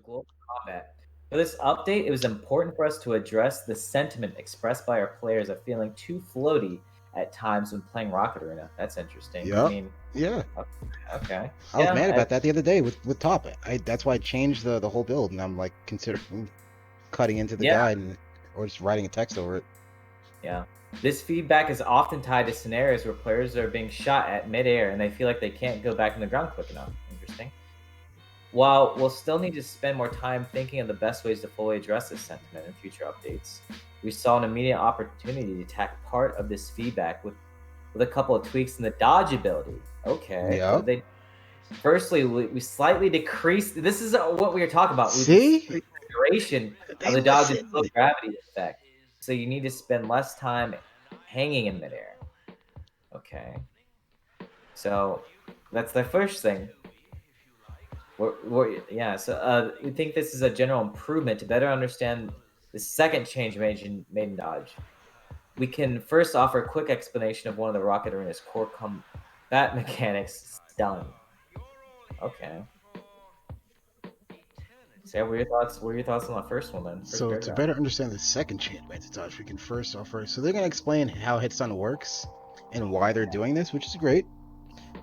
global combat. For this update, it was important for us to address the sentiment expressed by our players of feeling too floaty at times when playing Rocket Arena. That's interesting. I Yep. mean, Yeah. okay, I was yeah, mad about that the other day with Top. That's why I changed the whole build, and I'm like considering cutting into the yeah, guide or just writing a text over it. yeah. This feedback is often tied to scenarios where players are being shot at midair and they feel like they can't go back in the ground quick enough. Interesting. While we'll still need to spend more time thinking of the best ways to fully address this sentiment in future updates, we saw an immediate opportunity to tackle part of this feedback with a couple of tweaks in the dodge ability. Okay, what did Yep. they? Firstly, we slightly decreased. This is what we were talking about. We decreased See, the duration of they the dodge's low listened. gravity effect, so you need to spend less time hanging in midair. Okay, so that's the first thing. Yeah, so we think this is a general improvement to better understand the second change made in Dodge. We can first offer a quick explanation of one of the Rocket Arena's core combat mechanics, stun. Okay. So, yeah, what are your thoughts? What are your thoughts on the first one then? First So to paragraph. better understand the second chain advantage dodge, we can first offer. So they're gonna explain how Hitstun works and why they're doing this, which is great.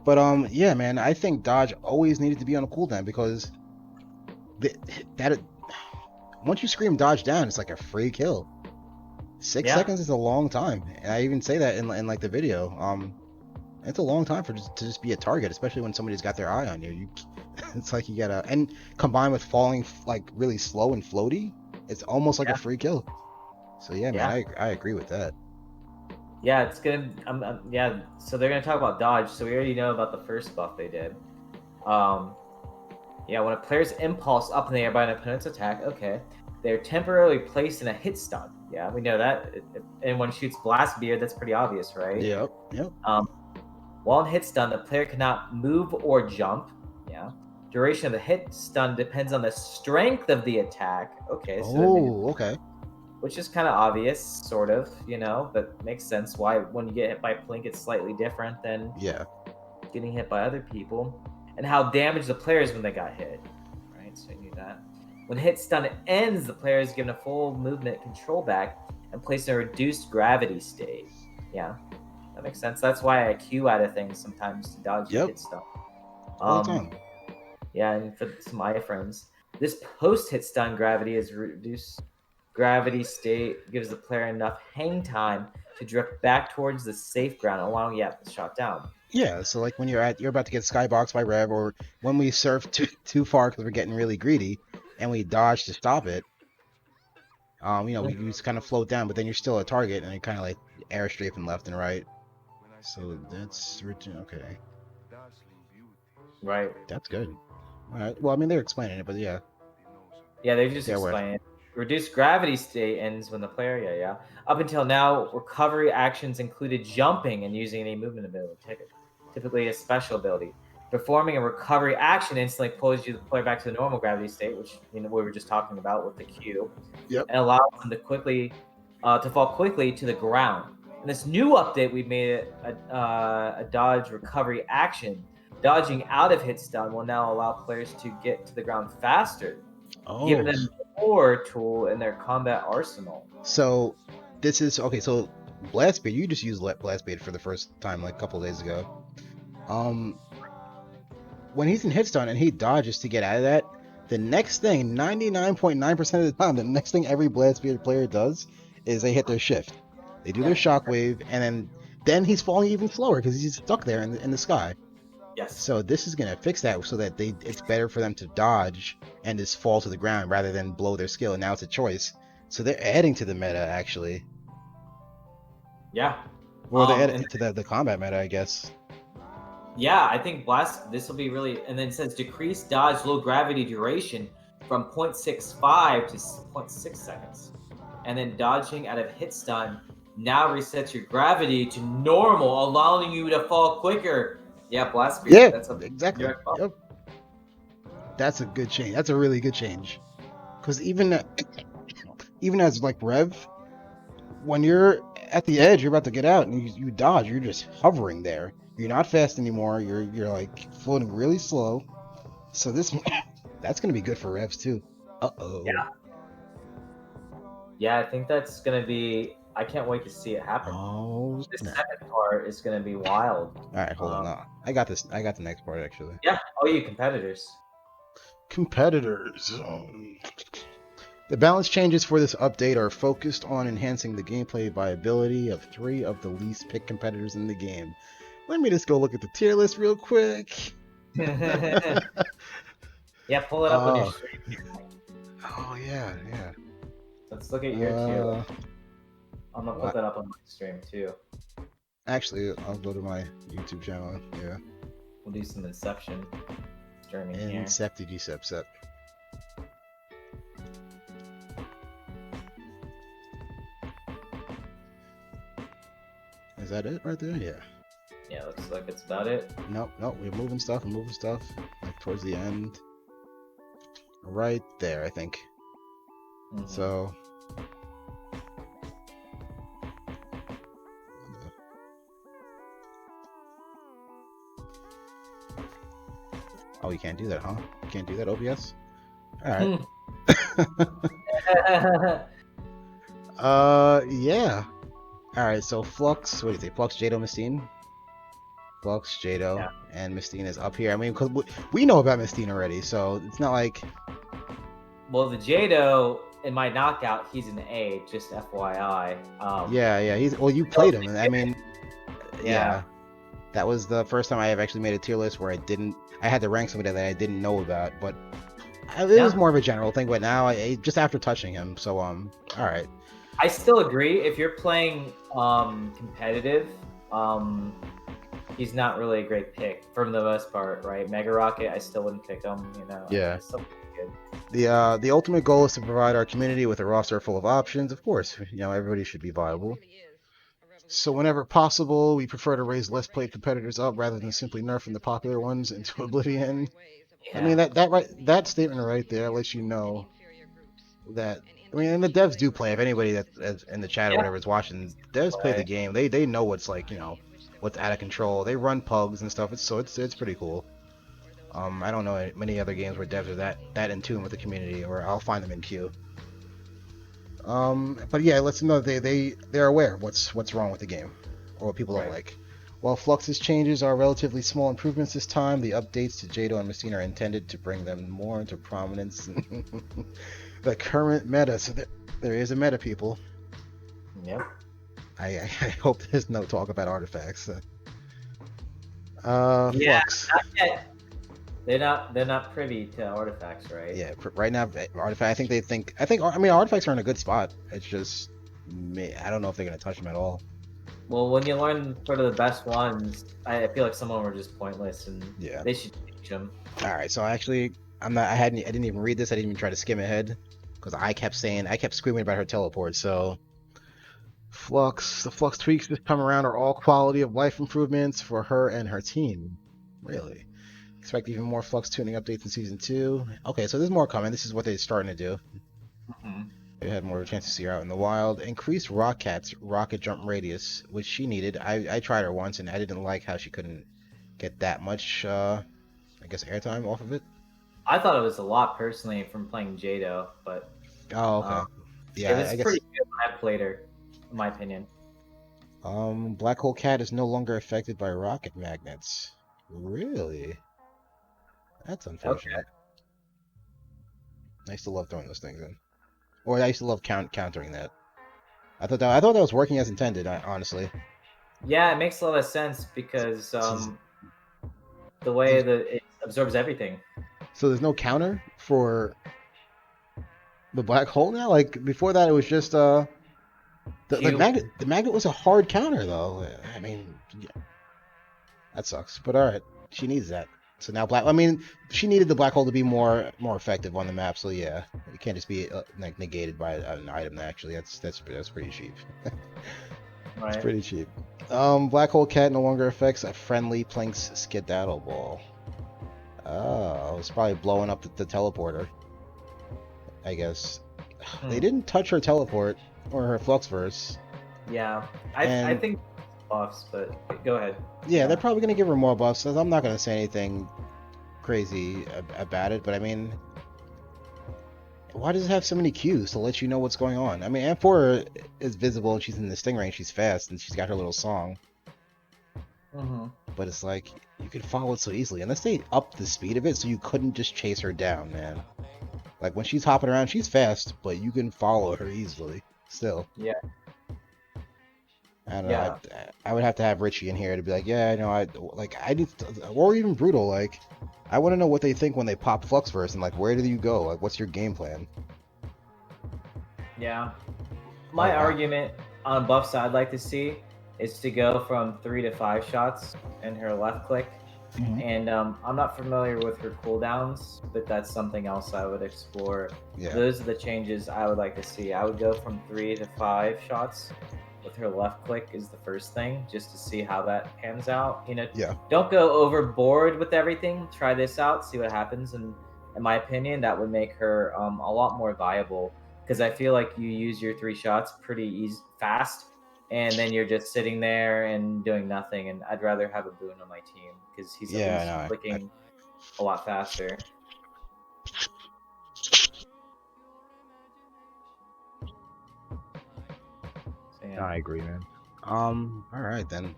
But yeah, man, I think dodge always needed to be on a cooldown because the, that once you scream dodge down, it's like a free kill. 6 seconds Yeah, is a long time, and I even say that in like the video. It's a long time to just be a target, especially when somebody's got their eye on you. It's like you gotta, and combined with falling like really slow and floaty, it's almost like a yeah, free kill. So yeah, man, yeah, I agree with that. yeah. It's gonna. Yeah. So they're gonna talk about dodge. So we already know about the first buff they did. Um, Yeah, when a player's impulse up in the air by an opponent's attack, okay, they're temporarily placed in a hit stun. Yeah, we know that. If anyone shoots Blast Beard, that's pretty obvious, right? Yep, yep. Um, while in hit stun, the player cannot move or jump. Yeah. Duration of the hit stun depends on the strength of the attack. Okay, so then Oh, okay. which is kind of obvious, sort of, but makes sense why when you get hit by Plink, it's slightly different than Yeah. getting hit by other people, and how damaged the player is when they got hit. Right, so you knew that. When hit stun ends, the player is given a full movement control back and placed in a reduced gravity state. Yeah, that makes sense. That's why I Q out of things sometimes to dodge the Yep. hit stun. All the Um, time. yeah, and for some iframes, this post hit stun gravity is reduced gravity state gives the player enough hang time to drift back towards the safe ground, allowing you to shot down. Yeah. So like when you're about to get skyboxed by Rev, or when we surf too far because we're getting really greedy, and we dodge to stop it. We just kind of float down, but then you're still a target, and you're kind of like airstrafing left and right. So that's okay. Right. That's good. All right. Well, I mean, they're explaining it, but yeah, Yeah, they're just yeah, where? explaining. Reduced gravity state ends when the player, yeah. Up until now, recovery actions included jumping and using any movement ability, typically a special ability. Performing a recovery action instantly pulls you the player back to the normal gravity state, which we were just talking about with the Q, Yep. and allows them to fall quickly to the ground. In this new update, we've made a dodge recovery action. Dodging out of hit stun will now allow players to get to the ground faster, giving Oh, them more tool in their combat arsenal. so this is okay. So Blast Blastbait, you just used Blast Blastbait for the first time like a couple days ago. Um, when he's in hit stun and he dodges to get out of that, the next thing, 99.9% of the time, the next thing every Blastbeard player does is they hit their shift. They do their Yeah. shockwave, and then he's falling even slower because he's stuck there in the sky. Yes. So this is gonna fix that so that it's better for them to dodge and just fall to the ground rather than blow their skill. And now it's a choice. So they're adding to the meta actually. Yeah. Well, they're And adding to the combat meta, I guess. yeah, I think blast. This will be really. And then it says decrease dodge low gravity duration from 0.65 to 0.6 seconds, and then dodging out of hit stun now resets your gravity to normal, allowing you to fall quicker. Yeah, blast speed. Yeah, That's a exactly. direct buff. Yep. That's a good change. That's a really good change. Because even as like Rev, when you're at the edge, you're about to get out and you dodge, you're just hovering there. You're not fast anymore. You're like floating really slow. So this That's gonna be good for revs too. Uh-oh. Yeah, I think that's gonna be. I can't wait to see it happen. Oh This snap. second part is gonna be wild. Alright, hold on. No. I got this. I got the next part actually. Yeah, all you competitors. Competitors. The balance changes for this update are focused on enhancing the gameplay viability of 3 of the least picked competitors in the game. Let me just go look at the tier list real quick. Yeah, pull it up on your uh, stream. oh yeah, yeah. Let's look at your tier Uh, list. I'm gonna put what? that up on my stream too. Actually, I'll go to my YouTube channel. Yeah. We'll do some Inception streaming here. Incepted. Is that it right there? Yeah. Yeah, looks like it's about it. Nope. We're moving stuff. Like towards the end. Right there, I think. Mhm. So. Oh, you can't do that, huh? You can't do that, OBS? Alright. Yeah. Alright, so Flux, what do you say? Flux, Jado, Mistine? Flux, Jado, Yeah. and Mistine is up here. I mean, because we know about Mistine already, so it's not like. Well, the Jado in my knockout, he's an A, just FYI. Yeah, he's. Well, you played him, and I mean, Yeah. that was the first time I have actually made a tier list where I had to rank somebody that I didn't know about, but it was more of a general thing. But now, just after touching him, so all right. I still agree. If you're playing competitive, he's not really a great pick for the most part, right? Mega Rocket, I still wouldn't pick him. Yeah. Still good. The ultimate goal is to provide our community with a roster full of options. Of course, everybody should be viable. So whenever possible, we prefer to raise less played competitors up rather than simply nerfing the popular ones into oblivion. Yeah. I mean that statement right there lets you know that. I mean, and the devs do play. If anybody that's in the chat or whatever is watching, devs play the game. They know what's what's out of control. They run pugs and stuff. It's pretty cool. I don't know many other games where devs are that in tune with the community, or I'll find them in queue. But yeah, let's know they're aware of what's wrong with the game, or what people don't like. While Flux's changes are relatively small improvements this time, the updates to Jado and Messina are intended to bring them more into prominence in the current meta. So there is a meta, people. Yep. I hope there's no talk about artifacts. Yeah, Flux. not yet. They're not privy to artifacts, right? Yeah, right now artifact. I mean artifacts are in a good spot. It's just I don't know if they're gonna touch them at all. Well, when you learn sort of the best ones, I feel like some of them are just pointless, and they should teach them. All right, so actually, I didn't even read this. I didn't even try to skim ahead because I kept screaming about her teleport. So, the Flux tweaks this time around are all quality of life improvements for her and her team. Really, expect even more Flux tuning updates in season 2. Okay, so there's more coming. This is what they're starting to do. They had more of a chance to see her out in the wild. Increased Rockat's rocket jump radius, which she needed. I tried her once and I didn't like how she couldn't get that much, I guess, airtime off of it. I thought it was a lot personally from playing Jado, but oh, okay, yeah, it was I guess pretty good when I played her, in my opinion. Black Hole Cat is no longer affected by rocket magnets. Really? That's unfortunate. Okay. I used to love throwing those things in, or I used to love countering that. I thought that was working as intended. Honestly. Yeah, it makes a lot of sense because the way that it absorbs everything. So there's no counter for the black hole now. Like before that, it was just the magnet. The magnet was a hard counter, though. I mean, yeah. That sucks. But all right, she needs that. So now she needed the black hole to be more effective on the map. So yeah, it can't just be negated by an item. Actually, that's pretty cheap. It's pretty cheap. Black Hole Cat no longer affects a friendly Plink's Skedaddle Ball. Oh, it's probably blowing up the teleporter. I guess. They didn't touch her teleport or her Fluxverse. Yeah, I think buffs, but go ahead. Yeah, they're probably gonna give her more buffs. So I'm not gonna say anything crazy about it, but I mean, why does it have so many cues to let you know what's going on? I mean, Amphora is visible and she's in the stingray and she's fast and she's got her little song, Mm-hmm. but it's like you could follow it so easily unless they upped the speed of it so you couldn't just chase her down, man. Like when she's hopping around, she's fast, but you can follow her easily still. Yeah. I don't know. Yeah. I would have to have Richie in here to be like, yeah, I know. I need to, or even Brutal. Like, I want to know what they think when they pop Flux first, and like, where do you go? Like, what's your game plan? Yeah. Oh My wow. argument on buffs I'd like to see is to go from 3 to 5 shots in her left click. Hmm. And I'm not familiar with her cooldowns, but that's something else I would explore. Yeah. Those are the changes I would like to see. I would go from 3 to 5 shots with her left click is the first thing, just to see how that pans out. Yeah. Don't go overboard with everything. Try this out, see what happens. And in my opinion, that would make her a lot more viable because I feel like you use your 3 shots pretty easy, fast, and then you're just sitting there and doing nothing. And I'd rather have a Boone on my team because he's at Yeah. I least know. clicking a lot faster. So yeah. I agree, man. All right then.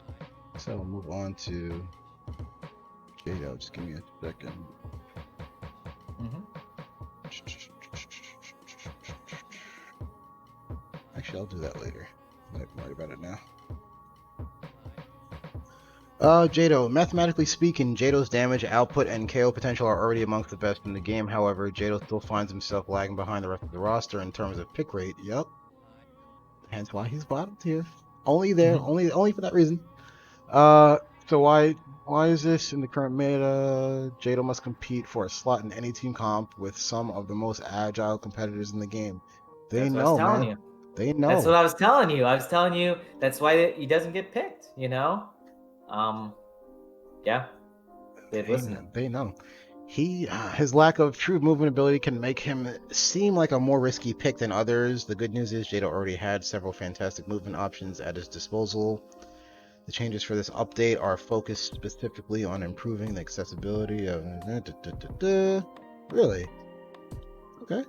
So we'll move on to Jado. Just give me a second. Mm-hmm. Actually, I'll do that later. I'm worried about it now. Jado. Mathematically speaking, Jado's damage, output, and KO potential are already amongst the best in the game. However, Jado still finds himself lagging behind the rest of the roster in terms of pick rate. Yep. Hence why he's bottom tier. Only there, Mm-hmm. only for that reason. Uh, so why is this in the current meta? Jado must compete for a slot in any team comp with some of the most agile competitors in the game. They That's what I was know, telling man. you. They That's what know. I was telling you. I was telling you that's why he doesn't get picked. Um, yeah, they've listened. They know. His lack of true movement ability can make him seem like a more risky pick than others. The good news is Jado already had several fantastic movement options at his disposal. The changes for this update are focused specifically on improving the accessibility of. Really? Okay.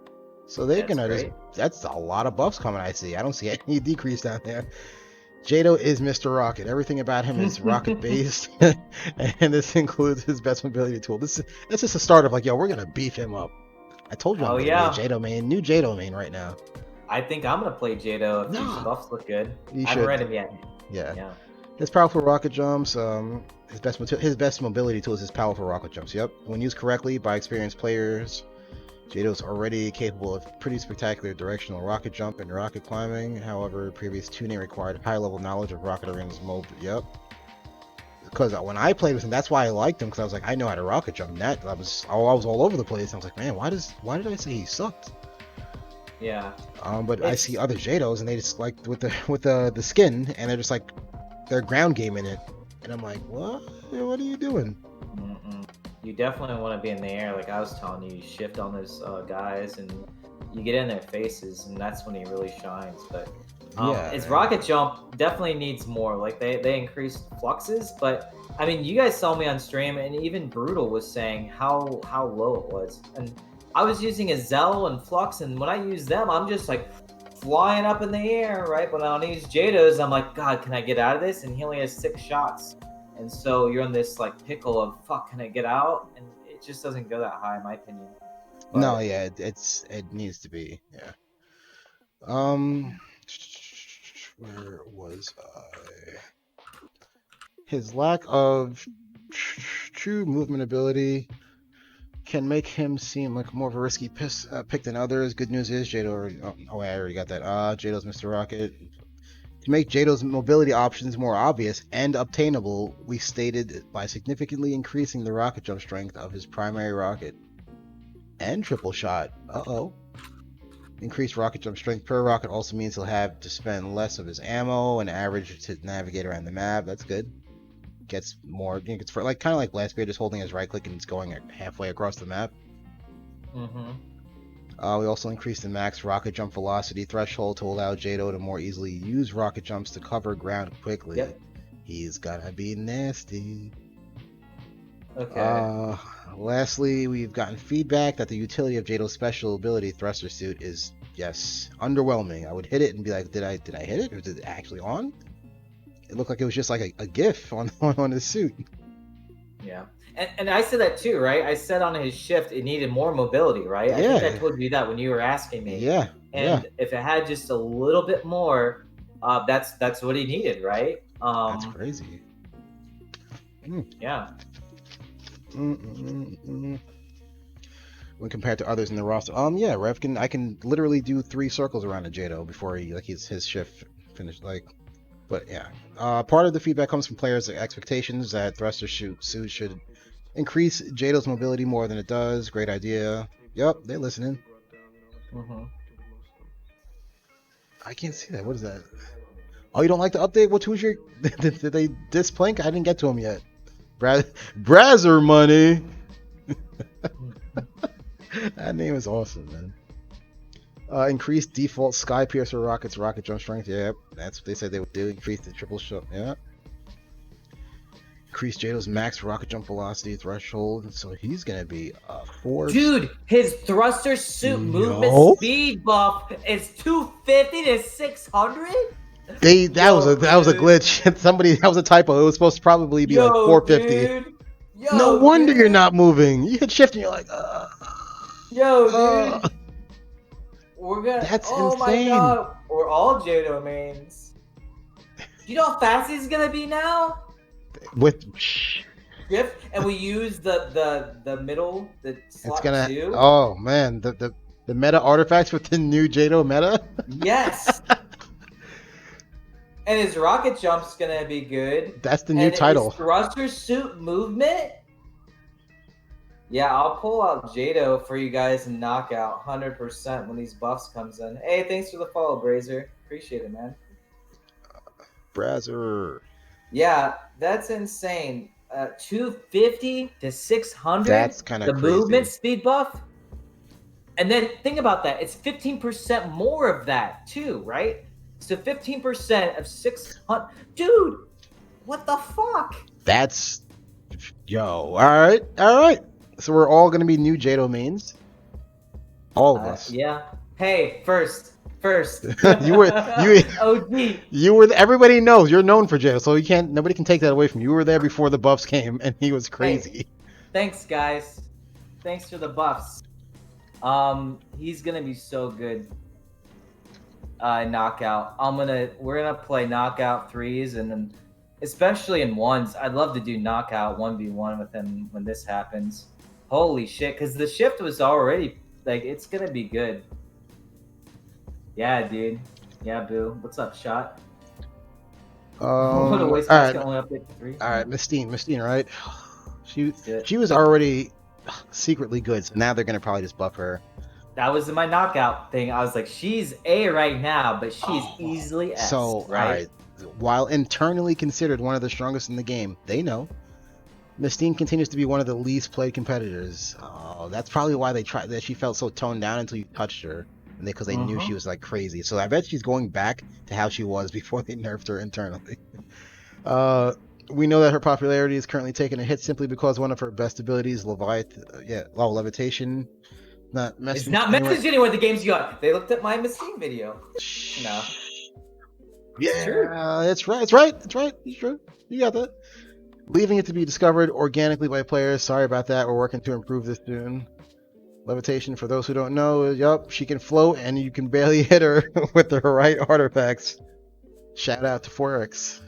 So they're That's gonna just. great. That's a lot of buffs coming, I see. I don't see any decrease down there. Jado is Mr. Rocket. Everything about him is rocket based, and this includes his best mobility tool. This is a start of like, yo, we're gonna beef him up. I told you I'm Oh gonna be a yeah, Jado main, new Jado main right now. I think I'm gonna play Jado if these Nah, buffs look good. you I haven't read should. him yet. Yeah, Yeah. his powerful rocket jumps. His best mobility tool is his powerful rocket jumps. Yep, when used correctly by experienced players, Jado's already capable of pretty spectacular directional rocket jump and rocket climbing. However, previous tuning required high level knowledge of rocket arenas mold. Yep. Because when I played with him, that's why I liked him. Because I was like, I know how to rocket jump. And that I was all over the place. I was like, man, why did I say he sucked? Yeah. But I see It's other Jados and they just like with the skin and they're just like they're ground game in it, and I'm like, what? What are you doing? mm-mm. You definitely want to be in the air, like I was telling you. You shift on those guys, and you get in their faces, and that's when he really shines. But Yeah, his man. rocket jump definitely needs more. Like they increased fluxes, but I mean, you guys saw me on stream, and even Brutal was saying how low it was, and I was using a Zell and Flux, and when I use them, I'm just like flying up in the air, right? But on these Jados, I'm like, God, can I get out of this? And he only has 6 shots, and so you're in this like pickle of fuck, can I get out? And it just doesn't go that high, in my opinion. No, But yeah, it needs to be. Yeah. Um, where was I? His lack of true movement ability can make him seem like more of a risky pick than others. Good news is Jado already. Oh, wait, I already got that. Jado's Mr. Rocket. To make Jado's mobility options more obvious and obtainable, we stated by significantly increasing the rocket jump strength of his primary rocket and triple shot. Uh-oh. Increased rocket jump strength per rocket also means he'll have to spend less of his ammo and average to navigate around the map. That's good. Gets more, gets for like kind of like Blast Beard, just holding his right click and it's going halfway across the map. mm-hmm. We also increased the max rocket jump velocity threshold to allow Jado to more easily use rocket jumps to cover ground quickly. Yep. He's gonna be nasty. Okay. Uh, Lastly, we've gotten feedback that the utility of Jado's special ability thruster suit is, yes, underwhelming. I would hit it and be like, did I hit it, or is it actually on? It looked like it was just like a GIF on his suit. Yeah. And I said that too, right? I said on his shift it needed more mobility, right? I think I Yeah, told you that when you were asking me. yeah, yeah. And if it had just a little bit more, that's what he needed, right? That's crazy. Mm, Yeah. mm, mm, mm. When compared to others in the roster, yeah, I can literally do 3 circles around a Jado before his shift finished. Like, but yeah, part of the feedback comes from players' expectations that thruster suit should increase Jado's mobility more than it does. Great idea. Yep, they're listening. Hmm. I can't see that. What is that? Oh, you don't like the update? Who's your? Did they displink? I didn't get to him yet. Brazzer money. That name is awesome, man. Increased default Sky Piercer rockets rocket jump strength. Yep, that's what they said they would do. Increase the triple shot. Yeah. Increase Jado's max rocket jump velocity threshold. So he's gonna be a force. Dude, his thruster suit movement Yo. speed buff is 250 to 600? That was Yo, a dude. glitch. Somebody that was a typo. It was supposed to probably be like Yo, 450. dude. No Yo, wonder you're dude. not moving. You hit shift and you're like, Yo, uh. dude. We're gonna. That's Oh my insane. god. We're all Jado mains. You know how fast he's gonna be now? With Shift, and we use the middle, the it's slot gonna. two. Oh man, the meta artifacts with the new Jado meta. Yes. And his rocket jump's gonna be good. That's the new And his title. thruster suit movement. Yeah, I'll pull out Jado for you guys and knockout 100% when these buffs comes in. Hey, thanks for the follow, Brazer. Appreciate it, man. Brazzer. Yeah, that's insane. 250 to 600, That's kind of the movement crazy. speed buff. And then think about that. It's 15% more of that too, right? So 15% of 600. Dude, what the fuck? That's yo. All right, all right. So we're all gonna be new Jado mains. All of us. Yeah. Hey, first. you were you OG. you were. Everybody knows you're known for Jado, so you can't. Nobody can take that away from you. You were there before the buffs came, and he was Hey, crazy. thanks, guys. Thanks for the buffs. He's gonna be so good. Knockout. We're gonna play knockout threes and then especially in ones. I'd love to do knockout 1v1 with him when this happens. Holy shit, because the shift was already like it's gonna be good. Yeah, dude. Yeah, boo. What's up, shot? What a waste. All Guys right, can only update to 3. all right. Mistine, right? She Let's do it. she was already secretly good, so now they're gonna probably just buff her. That was my knockout thing. I was like, she's A right now, but she's easily S, So, all right? right. While internally considered one of the strongest in the game, they know Mistine continues to be one of the least played competitors. Oh, that's probably why they tried that. She felt so toned down until you touched her, and because they knew she was like crazy. So I bet she's going back to how she was before they nerfed her internally. We know that her popularity is currently taking a hit simply because one of her best abilities, levitation, not It's messaging not anyone. messaging anyone the games you got. They looked at my Machine video. No. It's true. Yeah, that's right. It's right. It's right. It's true. You got that. Leaving it to be discovered organically by players. Sorry about that. We're working to improve this soon. Levitation, for those who don't know, yup, she can float and you can barely hit her with the right artifacts. Shout out to 4xZs.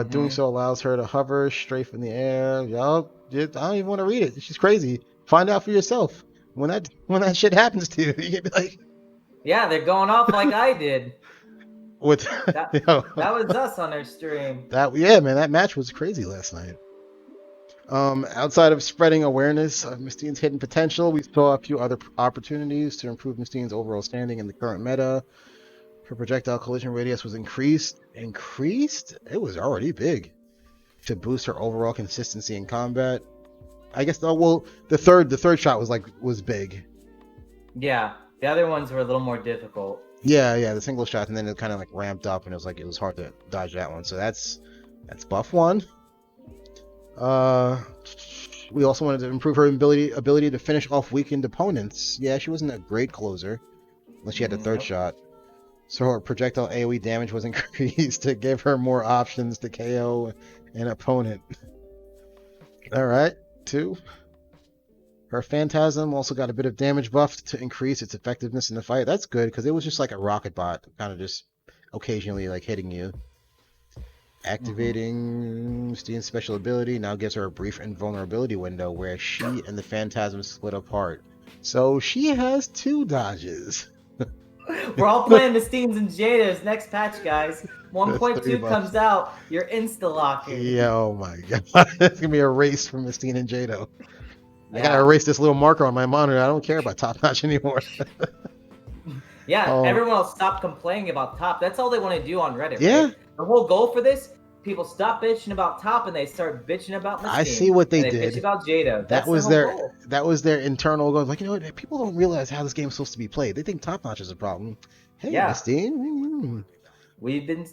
Doing so allows her to hover, strafe in the air. Yup, I don't even want to read it. She's crazy. Find out for yourself. When that shit happens to you, you can be like, Yeah, they're going off like I did. with That, you know, that was us on our stream. yeah, man, that match was crazy last night. Outside of spreading awareness of Mystine's hidden potential, we saw a few other opportunities to improve Mystine's overall standing in the current meta. Her projectile collision radius was increased. Increased? It was already big. To boost her overall consistency in combat. I guess the third shot was big. Yeah, the other ones were a little more difficult. Yeah, the single shot, and then it kind of like ramped up, and it was hard to dodge that one. So that's buff one. Uh, we also wanted to improve her ability to finish off weakened opponents. Yeah, she wasn't a great closer unless she had a third Nope. shot. So her projectile AoE damage was increased to give her more options to KO an opponent. All right, two. Her Phantasm also got a bit of damage buffed to increase its effectiveness in the fight. That's good because it was just like a rocket bot, kind of just occasionally like hitting you. Hmm. Activating Steen's special ability now gives her a brief invulnerability window where she and the Phantasm split apart. So she has two dodges. We're all playing the Steams and Jadas next patch, guys. That's three 1.2 buffs. comes out. You're insta locking. Yeah, oh my god. It's gonna be a race from Steen and Jado. I gotta Yeah. erase this little marker on my monitor. I don't care about top notch anymore. Yeah, Oh, everyone will stop complaining about top. That's all they want to do on Reddit, yeah. right? The whole goal for this, people stop bitching about top and they start bitching about I see Mistine what they and they bitch did. about Jada. That That's their was whole their goal. that was their internal goal. Like, you know what? People don't realize how this game's supposed to be played. They think top notch is a problem. Hey, Yeah, Mistine. we've been,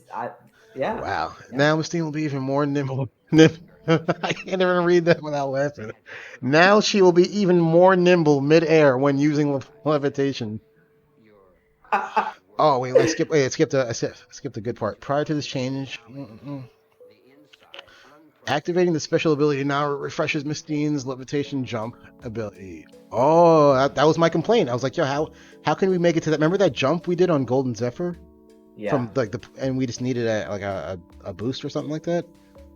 yeah, Wow. yeah. Now Mistine will be even more nimble. I can't even read that without laughing. Now she will be even more nimble midair when using levitation. Oh wait, let's skip. Wait, I skipped a good part. Prior to this change, activating the special ability now refreshes Mistine's levitation jump ability. Oh, that was my complaint. I was like, yo, how can we make it to that? Remember that jump we did on Golden Zephyr Yeah. from like the and we just needed a boost or something like that.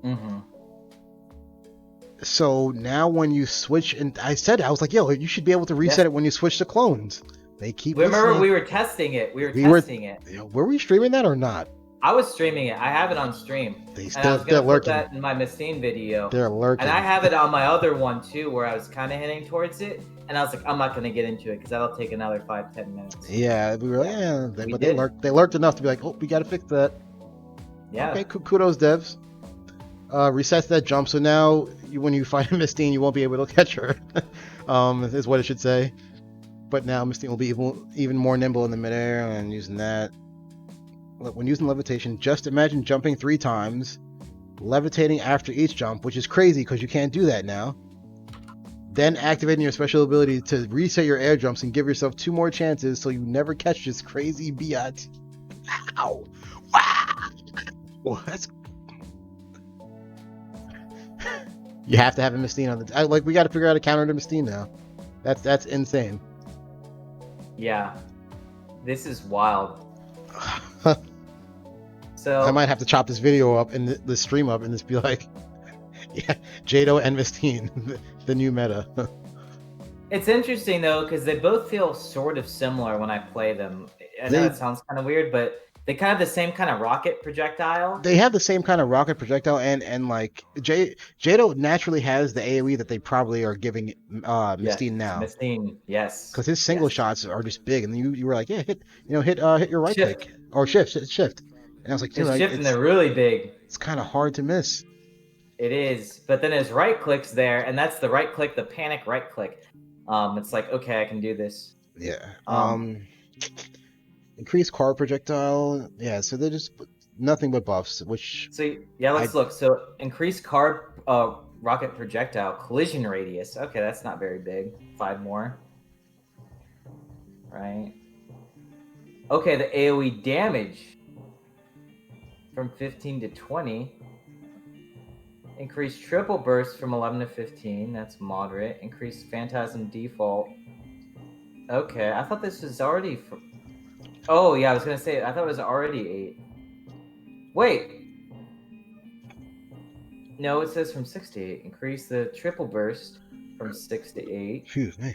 Mm-hmm. So now when you switch, and I was like, yo, you should be able to reset Yes. it when you switch to clones. They keep Remember, listening. we were testing it. We were We were, testing it. were we streaming that or not? I was streaming it. I have it on stream, They and I still was they're gonna put lurking. that in my Mistine video. They're And I lurking. have it on my other one too, where I was kind of heading towards it, and I was like, I'm not gonna get into it because that'll take another 5-10 minutes. Yeah, we were like, Yeah, yeah, we but they did. lurked. They lurked enough to be like, oh, we got to fix that. Yeah. Okay, kudos devs. Resets that jump, so now when you fight Mistine, you won't be able to catch her. Is what it should say. But now Mistine will be even more nimble in the midair and using that. When using levitation, just imagine jumping 3 times, levitating after each jump, which is crazy because you can't do that now. Then activating your special ability to reset your air jumps and give yourself 2 more chances so you never catch this crazy biatch. Wow! Wow! Well, that's you have to have a Mistine on the like. We got to figure out a counter to Mistine now. That's insane. Yeah. This is wild. I So might have to chop this video up and the stream up and just be like, yeah, Jado and Mistine, the new meta. it's interesting though, because they both feel sort of similar when I play them. I know they that sounds kind of weird, but they kind of have the same kind of rocket projectile. they have the same kind of rocket projectile and like Jado naturally has the AoE that they probably are giving Yes, Mistine now. Mistine. Yes, Because his single yes. shots are just big, and you were like, yeah, hit your right Shift. click or shift, and I was like, dude, His like, shift and they're really big. it's kind of hard to miss. It is, but then his right click's there, and that's the right click, the panic right click. It's like, okay, I can do this. Yeah. Um, Increased car projectile. Yeah. So they're just nothing but buffs, which so yeah, I let's look. So increased card rocket projectile collision radius. Okay, that's not very big. 5 more, right? Okay, the AOE damage from 15 to 20. Increased triple burst from 11 to 15. That's moderate. Increased phantasm default. Okay, I thought this was already. Oh yeah, I was gonna say I thought it was already 8. Wait. No, it says from 6 to 8. Increase the triple burst from 6 to 8. excuse me.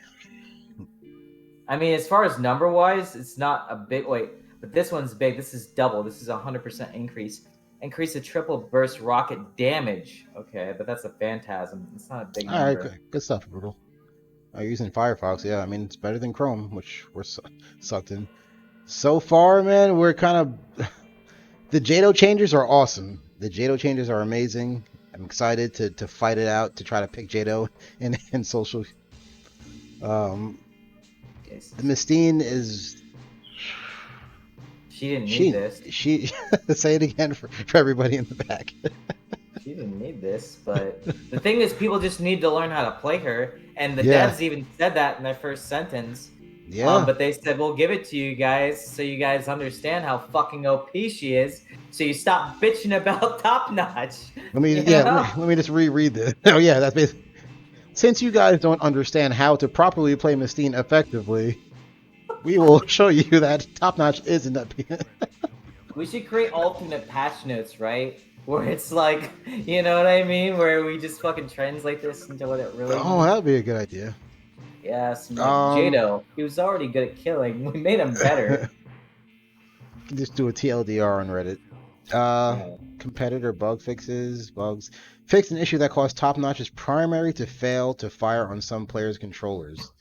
I mean, as far as number wise, it's not a big. Wait, but this one's big. This is double. This is 100% increase. Increase the triple burst rocket damage. Okay, but that's a phantasm. It's not a big All right, number. good stuff, Brutal. Using Firefox, yeah. I mean, it's better than Chrome, which we're sucked in. So far, man, we're kind of the Jado changes are awesome. The Jado changes are amazing. I'm excited to fight it out to try to pick Jado in social. Um, Yes. the Mistine is She didn't need she this. she say it again for everybody in the back. She didn't need this, but the thing is, people just need to learn how to play her, and the Yeah, devs even said that in their first sentence. yeah. But they said we'll give it to you guys so you guys understand how fucking OP she is, so you stop bitching about top notch. Let me You yeah, let me know? let me just reread this. Oh yeah, that's basically, since you guys don't understand how to properly play Mistine effectively, we will show you that top notch isn't up here. We should create alternate patch notes, right? Where it's like, you know what I mean? Where we just fucking translate this into what it really Oh, means. that'd be a good idea. Yes, I'm like Um, Jado. He was already good at killing. We made him better. just do a TLDR on Reddit. Uh, Yeah. competitor bug fixes, bugs. Fixed an issue that caused top notch's primary to fail to fire on some players' controllers.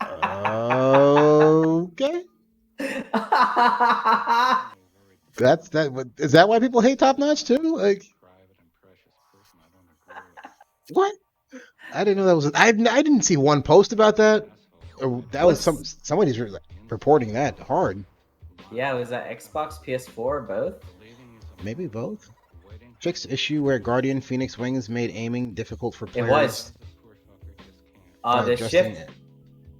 Okay. That's that. Is that why people hate top notch too? Like, what? I didn't know that was. I didn't see one post about that. That was What's somebody's reporting that hard. yeah? Was that Xbox, PS4, both? Maybe both. Fixed issue where Guardian Phoenix Wings made aiming difficult for It was. players by The adjusting shift. it.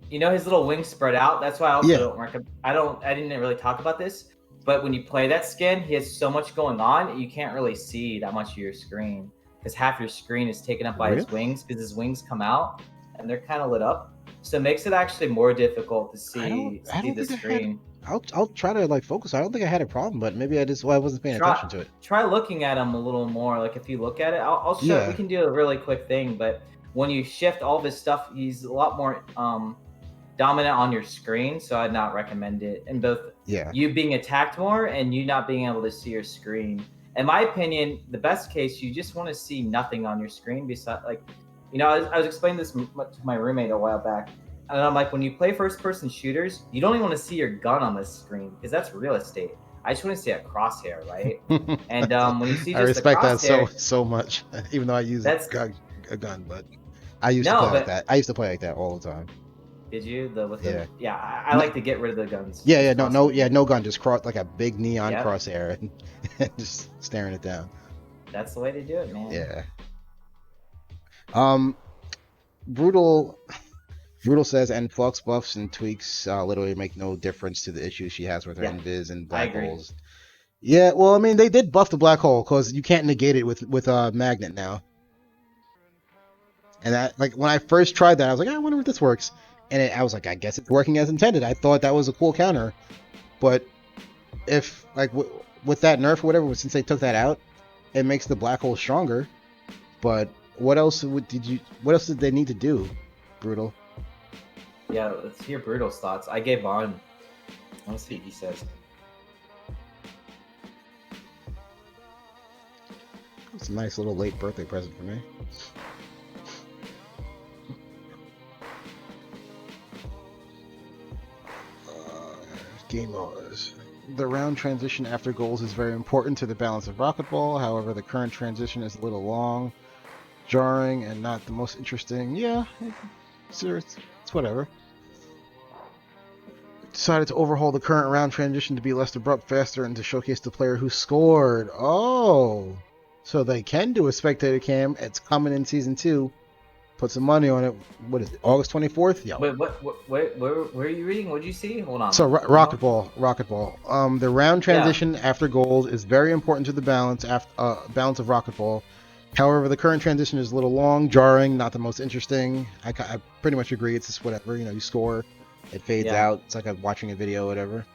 You know his little wings spread out. That's why I also Yeah, don't recommend. I don't. I didn't really talk about this, but when you play that skin, he has so much going on. You can't really see that much of your screen because half your screen is taken up by his really? wings because his wings come out and they're kind of lit up. So it makes it actually more difficult to I don't. I see don't the think I had. screen. I'll try to like focus. I don't think I had a problem, but maybe I just I wasn't paying Try attention to it. try looking at him a little more. Like if you look at it, I'll show. We Yeah, can do a really quick thing, but when you shift all this stuff, he's a lot more dominant on your screen. So I'd not recommend it. And both yeah. you being attacked more and you not being able to see your screen. In my opinion, the best case you just want to see nothing on your screen. Besides, like, I was explaining this to my roommate a while back. And I'm like, when you play first person shooters, you don't even want to see your gun on the screen because that's real estate. I just want to see a crosshair, right? And when you see I just the respect that crosshair, so much, even though I use that's a gun, but I used to no, play like but that. I used to play like that all the time. did you the with the Yeah. yeah? I No, like to get rid of the guns, yeah, yeah, just yeah, crosshair. no gun, just cross like a big neon Yep, crosshair and just staring it down. that's the way to do it, man. Yeah. Um, brutal. Brutal says, and flux buffs and tweaks literally make no difference to the issues she has with her Yeah, invis and I black agree. holes. Yeah, well, I mean, they did buff the black hole because you can't negate it with magnet now. And that, like, when I first tried that, I was like, I wonder if this works. And I was like, I guess it's working as intended. I thought that was a cool counter, but if like with that nerf or whatever, since they took that out, it makes the black hole stronger. But what else did you? What else did they need to do? Brutal. Yeah, let's hear Brutal's thoughts. I gave on. Let's see what he says. It's a nice little late birthday present for me. Game modes. The round transition after goals is very important to the balance of racquetball. However, the current transition is a little long, jarring, and not the most interesting. Yeah, sure, it's whatever. Decided to overhaul the current round transition to be less abrupt, faster, and to showcase the player who scored. Oh, so they can do a spectator cam. It's coming in season 2. Put some money on it. What is it? August 24th? Yeah. Wait, where are you reading? What did you see? Hold on. So One more. racquetball. The round Yeah, transition after goals is very important to the balance balance of racquetball. However, the current transition is a little long, jarring, not the most interesting. I pretty much agree. It's just whatever. You score, it fades yeah, out. It's like watching a video, or whatever.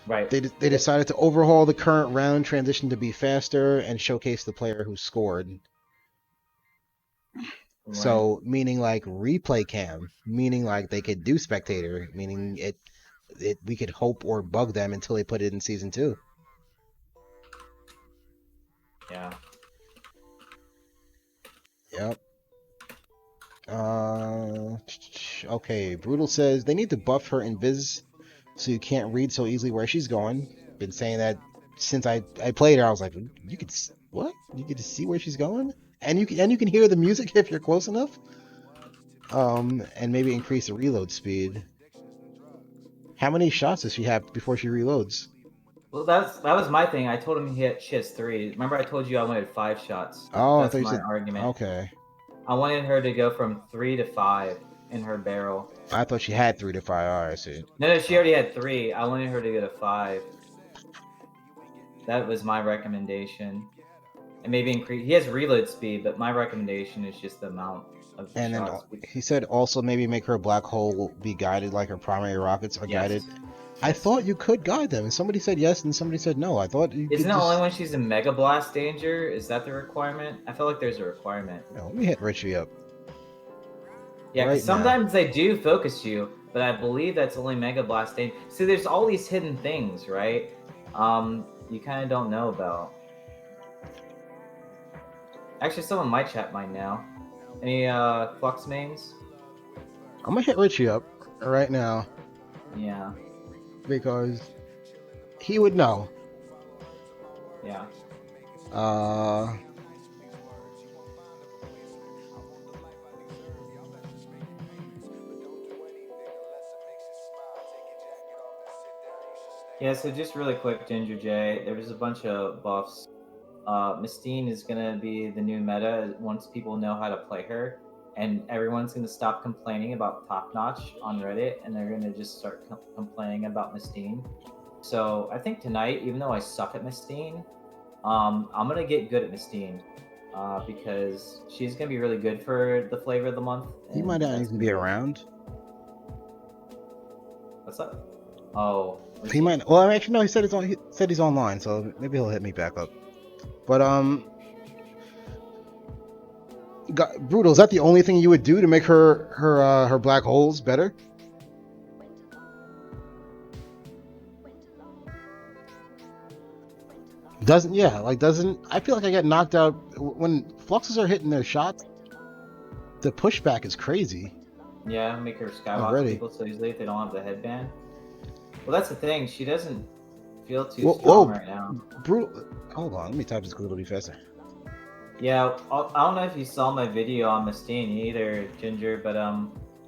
right. They decided to overhaul the current round transition to be faster and showcase the player who scored. Right. So meaning like replay cam, meaning like they could do spectator, meaning we could hope or bug them until they put it in season 2. Yeah. Yep. Okay. Brutal says they need to buff her invis so you can't read so easily where she's going. Been saying that since I played her. I was like, you could what? You get to see where she's going, and you can hear the music if you're close enough. And maybe increase the reload speed. How many shots does she have before she reloads? Well, that was my thing. I told him she has 3. Remember, I told you I wanted 5 shots. Oh, I thought That's you my said argument. okay. I wanted her to go from 3 to 5 in her barrel. I thought she had 3 to 5. All right, I see. No, she already had 3. I wanted her to go to 5. That was my recommendation. And maybe increase. He has reload speed, but my recommendation is just the amount of the And then shots. he said also maybe make her black hole be guided like her primary rockets are Yes. guided. I Yes. thought you could guide them, and somebody said yes, and somebody said no. I thought you Isn't could it only just. when she's in Mega Blast danger? Is that the requirement? I feel like there's a requirement. No, let me hit Richie up Yeah, because right now. sometimes they do focus you, but I believe that's only Mega Blast danger. See, there's all these hidden things, right? You kind of don't know about. Actually, someone in my chat might know. Any Flux mains? I'm gonna hit Richie up right now Yeah. because he would know. Yeah. Uh, Yeah, so just really quick, Ginger J, there was a bunch of buffs. Mistine is gonna be the new meta once people know how to play her, and everyone's gonna stop complaining about Top Notch on Reddit, and they're gonna just start complaining about Mistine. So I think tonight, even though I suck at Mistine, I'm gonna get good at Mistine, because she's gonna be really good for the flavor of the month. he might And not that's even gonna be be around. what's up? Oh, He might. Well, actually, no. He said He said he's online, so maybe he'll hit me back up. But Brutal. Is that the only thing you would do to make her black holes better? Doesn't I feel like I get knocked out when fluxes are hitting their shots. The pushback is crazy. Yeah, make her skywalk Already. people so easily if they don't have the headband. Well, that's the thing. She doesn't feel too Whoa, strong whoa, right now. Brutal. Hold on, let me type this a little bit faster. Yeah, I don't know if you saw my video on Mistine either, Ginger, but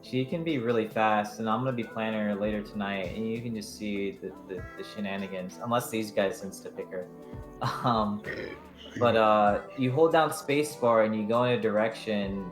she can be really fast, and I'm gonna be playing her later tonight, and you can just see the shenanigans. Unless these guys insta pick her. But you hold down spacebar and you go in a direction,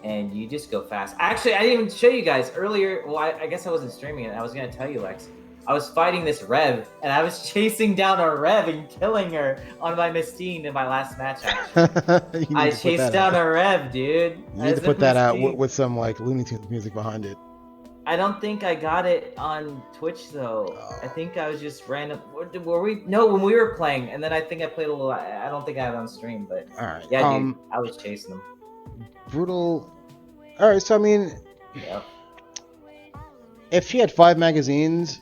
and you just go fast. Actually, I didn't even show you guys earlier. Well, I guess I wasn't streaming it. I was gonna tell you, Lex. I was fighting this Rev, and I was chasing down a Rev and killing her on my Mistine in my last match. Actually, I chased down a Rev, dude. You need to put that out with some like Looney Tunes music behind it. I don't think I got it on Twitch though. Oh. I think I was just random. Were we? No, when we were playing, and then I think I played a little. I don't think I had it on stream, but all right. Yeah, dude, I was chasing them. Brutal. All right, so I mean, yeah. If she had 5 magazines,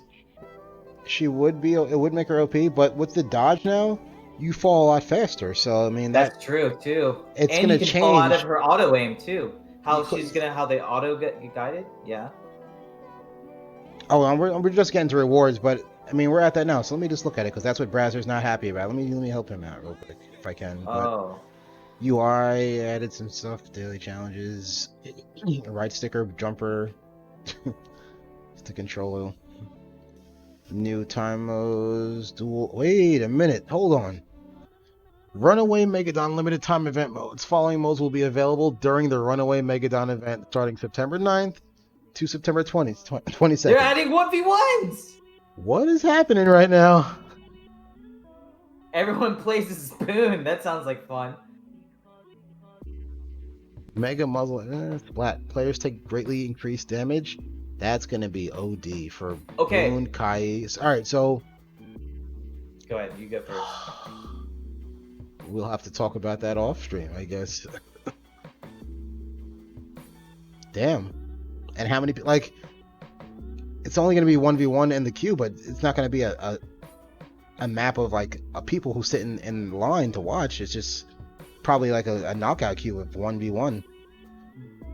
she would be. It would make her OP, but with the dodge now, you fall a lot faster. So I mean, that's true too. It's and gonna you can change. Fall out of her auto aim too. How they auto get guided? Yeah. Oh, we're just getting to rewards, but I mean we're at that now. So let me just look at it because that's what Brazzer's not happy about. Let me help him out real quick if I can. Oh. But UI added some stuff, daily challenges, right sticker jumper, the controller, new time modes, dual. Wait a minute, hold on. Runaway Megadon limited time event modes. Following modes will be available during the Runaway Megadon event starting September 9th to September 22nd. They're adding 1v1s! What is happening right now? Everyone plays a spoon. That sounds like fun. Mega muzzle splat. Players take greatly increased damage. That's going to be OD for Boone, Kai. Alright, so... Go ahead, you go first. We'll have to talk about that off stream, I guess. Damn. And how many people, like, it's only going to be 1v1 in the queue, but it's not going to be a map of, like, people who sit in line to watch. It's just probably like a knockout queue of 1v1.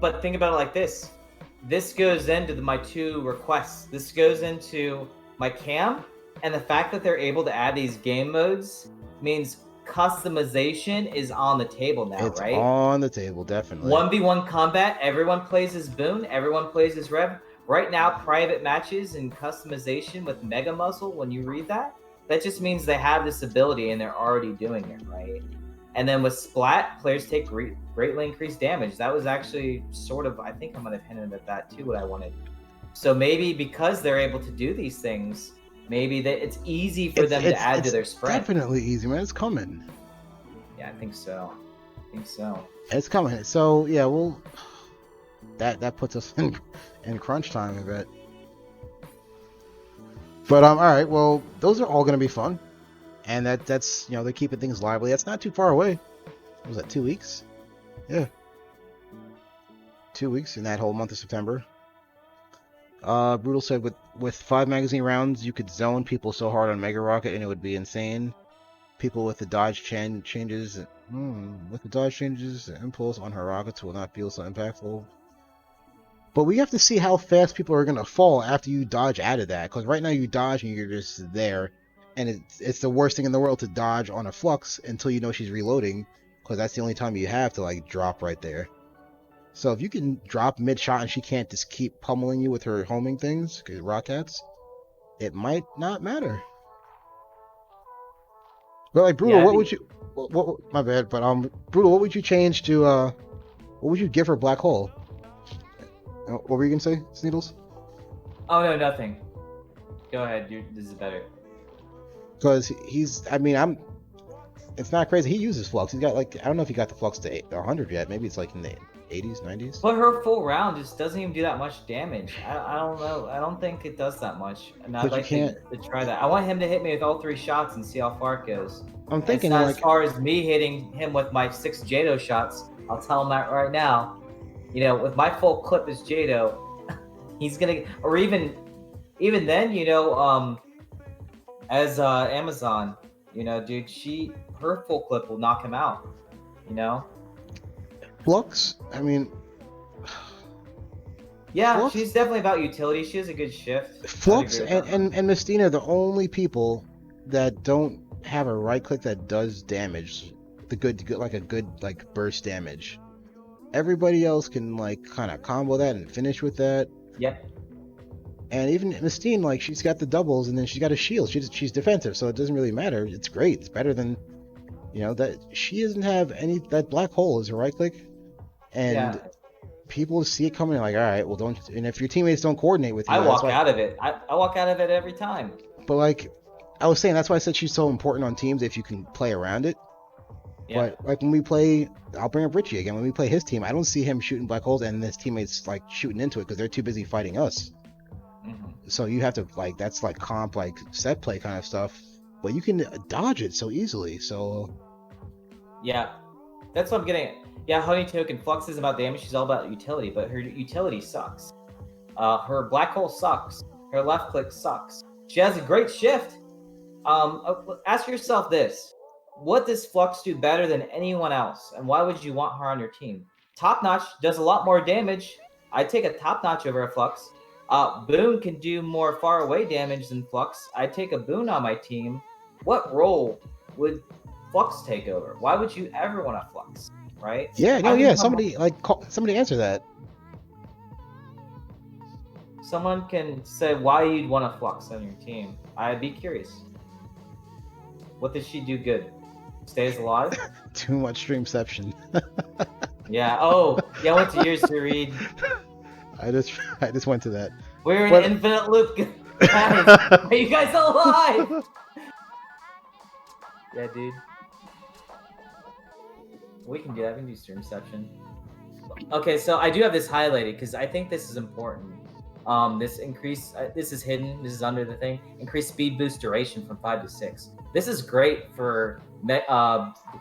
But think about it like this. This goes into my 2 requests. This goes into my cam, and the fact that they're able to add these game modes means customization is on the table now, it's right? It's on the table, definitely. 1v1 combat, everyone plays as Boone, everyone plays as Rev. Right now, private matches and customization with Mega Muzzle, when you read that, that just means they have this ability and they're already doing it, right? And then with Splat, players take greatly increased damage. That was actually sort of, I think I might have hinted at that too, what I wanted. So maybe because they're able to do these things, maybe that it's easy for them to add to their spread. Definitely easy, man. It's coming. Yeah, I think so. It's coming. So yeah, that puts us in crunch time a bit. But all right. Well, those are all going to be fun, and that's they're keeping things lively. That's not too far away. What was that, 2 weeks? Yeah, 2 weeks in that whole month of September. Brutal said with 5 magazine rounds, you could zone people so hard on Mega Rocket and it would be insane. People with the dodge changes, the impulse on her rockets will not feel so impactful. But we have to see how fast people are gonna fall after you dodge out of that, because right now you dodge and you're just there, and it's the worst thing in the world to dodge on a Flux until you know she's reloading, because that's the only time you have to like drop right there. So if you can drop mid shot and she can't just keep pummeling you with her homing things, rockets, it might not matter. But like Brutal, what would you? What? My bad, but Brutal, what would you change to? What would you give her Black Hole? What were you gonna say, Sneadles? Oh no, nothing. Go ahead. This is better. Because he's, it's not crazy. He uses Flux. He's got like, I don't know if he got the Flux to 100 yet. Maybe it's like in the 80s, 90s. But her full round just doesn't even do that much damage. I don't know. I don't think it does that much. And I'd like to try that. I want him to hit me with all 3 shots and see how far it goes. I'm thinking it's not like, as far as me hitting him with my 6 Jado shots. I'll tell him that right now. With my full clip as Jado, he's gonna, or even then, as Amazon, dude, her full clip will knock him out. Flux, yeah, Flux? She's definitely about utility. She has a good shift. Flux and Mistina are the only people that don't have a right click that does damage. The good like burst damage. Everybody else can like kind of combo that and finish with that. Yep. And even Mistine, like she's got the doubles and then she's got a shield. She's defensive, so it doesn't really matter. It's great. It's better than, that she doesn't have any. That Black Hole is a right click, and people see it coming like, all right, well don't. And if your teammates don't coordinate with you, I walk out of it. I walk out of it every time. But like, I was saying, that's why I said she's so important on teams if you can play around it. Yeah. But like when we play, I'll bring up Richie again. When we play his team, I don't see him shooting black holes and his teammates like shooting into it because they're too busy fighting us. Mm-hmm. So you have to like, that's like comp, like set play kind of stuff. But you can dodge it so easily. So yeah, that's what I'm getting at. Yeah, Honey Token Flux is about damage. She's all about utility, but her utility sucks. Her black hole sucks. Her left click sucks. She has a great shift. Ask yourself this. What does Flux do better than anyone else? And why would you want her on your team? Top Notch does a lot more damage. I'd take a Top Notch over a Flux. Boone can do more far away damage than Flux. I'd take a Boone on my team. What role would Flux take over? Why would you ever want a Flux? Right? Yeah, somebody answer that. Someone can say why you'd want a Flux on your team. I'd be curious. What does she do good? Stays alive? Too much streamception. Yeah. Oh, yeah. I went to yours to read. I just went to that. We're in infinite loop, guys. Are you guys alive? Yeah, dude. We can do that. We can do streamception. Okay, so I do have this highlighted because I think this is important. This increase. This is hidden. This is under the thing. Increase speed boost duration from 5 to 6. This is great for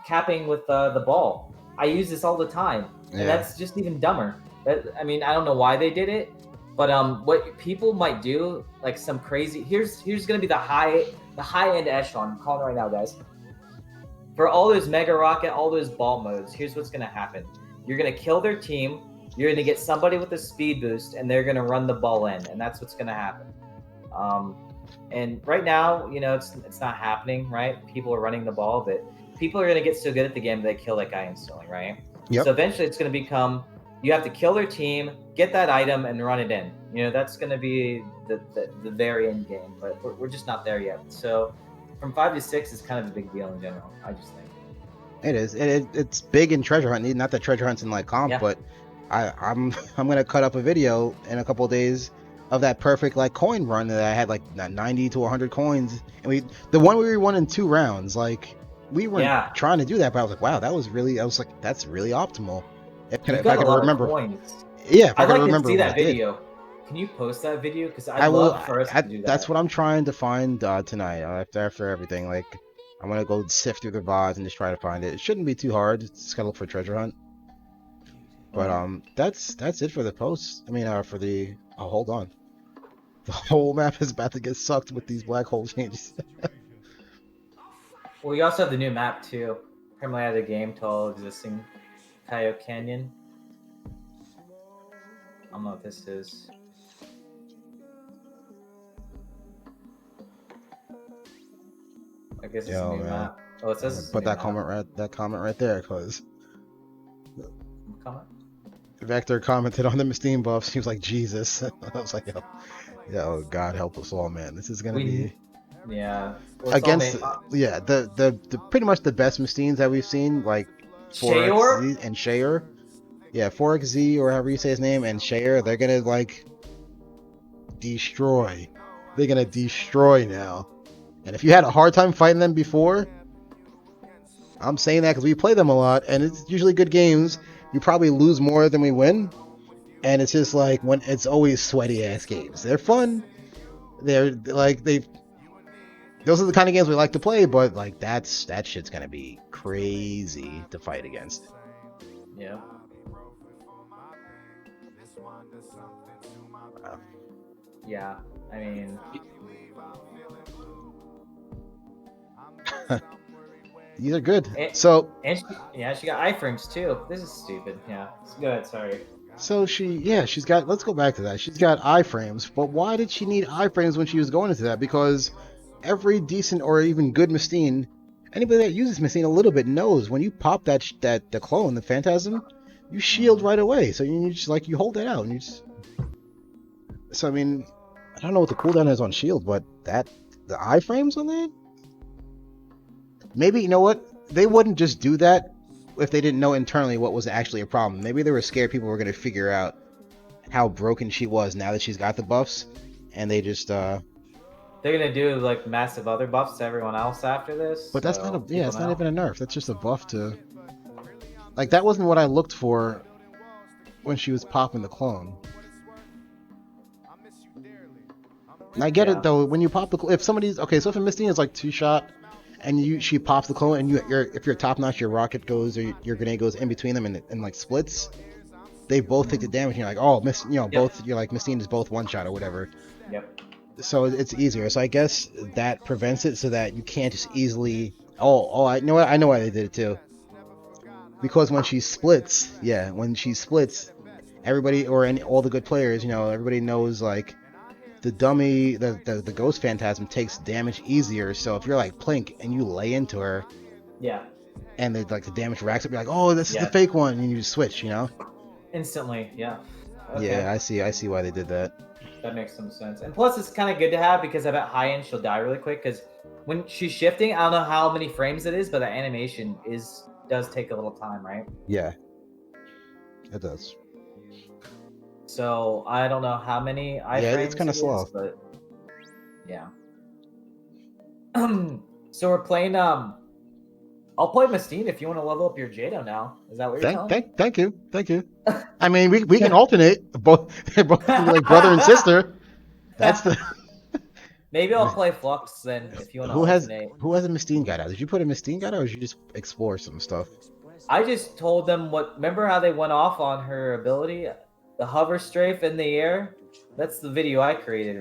capping with the ball. I use this all the time, and that's just even dumber. I don't know why they did it, but what people might do, like some crazy. Here's gonna be the high end echelon. I'm calling it right now, guys. For all those Mega Rocket, all those ball modes, here's what's gonna happen. You're gonna kill their team. You're gonna get somebody with a speed boost, and they're gonna run the ball in, and that's what's gonna happen. And right now, it's not happening, right? People are running the ball, but people are going to get so good at the game they kill that guy instantly, right? Yep. So eventually it's going to become, you have to kill their team, get that item, and run it in. That's going to be the very end game, but we're just not there yet. So from 5 to 6 is kind of a big deal in general. I just think. It is. It's big in treasure hunt. Not that treasure hunt's in like comp, Yeah. but I'm I'm gonna cut up a video in a couple of days of that perfect like coin run that I had like 90 to 100 coins, and the one we won in 2 rounds. Like we weren't Yeah. trying to do that, but I was like, wow, that was really. I was like, that's really optimal. You If I got a could lot of remember, coins. yeah, if I I'd could like to remember see what I that did. video. Can you post that video? Because I'd I will. love for us to do That's that. what I'm trying to find tonight. After everything, like I'm gonna go sift through the VODs and just try to find it. It shouldn't be too hard. Just gotta look for treasure hunt. But Yeah. that's it for the posts. I mean, for the hold on, the whole map is about to get sucked with these black hole changes. Well, you also have the new map too. Permanently added a game to all existing Coyote Canyon. I don't know what this is. I guess it's a Yo new man, map. Oh, it I'm says gonna it's a put new map. that comment right there, cause Comment. Vector commented on the Steam buffs. He was like, Jesus. I was like, yo, God help us all, man. This is gonna We, be yeah. Well, it's all against made. yeah the pretty much the best Mystines that we've seen, like Shayor? 4XZ and Shayer. Yeah, 4XZ or however you say his name and Shayer, they're gonna like destroy. They're gonna destroy now. And if you had a hard time fighting them before, I'm saying that because we play them a lot, and it's usually good games. We probably lose more than we win, and it's just like when it's always sweaty ass games. They're fun. They're like they. Those are the kind of games we like to play, but like that shit's gonna be crazy to fight against. Yeah. Uh, Yeah. I mean, These are good. and, So and she got iframes too. This is stupid. Yeah. Good. Sorry. she's got. Let's go back to that. She's got iframes, but why did she need iframes when she was going into that? Because every decent or even good Mystine, anybody that uses Mystine a little bit knows when you pop the clone, the Phantasm, you shield right away. So you just like you hold that out and you just. So I mean, I don't know what the cooldown is on shield, but the iframes on that. Maybe you know what they wouldn't just do that if they didn't know internally what was actually a problem. Maybe they were scared people were going to figure out how broken she was now that she's got the buffs, and they just They're gonna do like massive other buffs to everyone else after this, but that's not so people it's not know. even a nerf. That's just a buff to like that wasn't what I looked for when she was popping the clone. And I get it Yeah. though, when you pop the if somebody's okay, so if a Misty is like 2-shot and she pops the clone and if you're top notch, your rocket goes or your grenade goes in between them and like splits, they both take the damage and you're like, oh Yep. both you're like Mistine is both 1-shot or whatever. Yep. So it's easier. So I guess that prevents it so that you can't just easily. Oh, I know. I know why they did it too. Because when she splits, everybody or all the good players, everybody knows like the dummy, the ghost phantasm takes damage easier. So if you're like Plink and you lay into her, Yeah. and like the damage racks up, you're like, oh, this is the Yeah. fake one, and you just switch. Instantly. Yeah. Okay. Yeah, I see why they did that. That makes some sense. And plus, it's kind of good to have because I bet high end she'll die really quick. Because when she's shifting, I don't know how many frames it is, but the animation does take a little time, right? Yeah, it does. So I don't know how many Yeah, it's iframes kind of it is, slow. but yeah. So we're playing. I'll play Mystine if you want to level up your Jado now. Is that what you're telling me? Thank you. I mean, we can alternate. They're both can be like brother and sister. That's the Maybe I'll play Flux then if you want to alternate. who has a Mystine guide out? Did you put a Mystine guide out, or did you just explore some stuff? I just told them what. Remember how they went off on her ability, the hover strafe in the air? That's the video I created, right?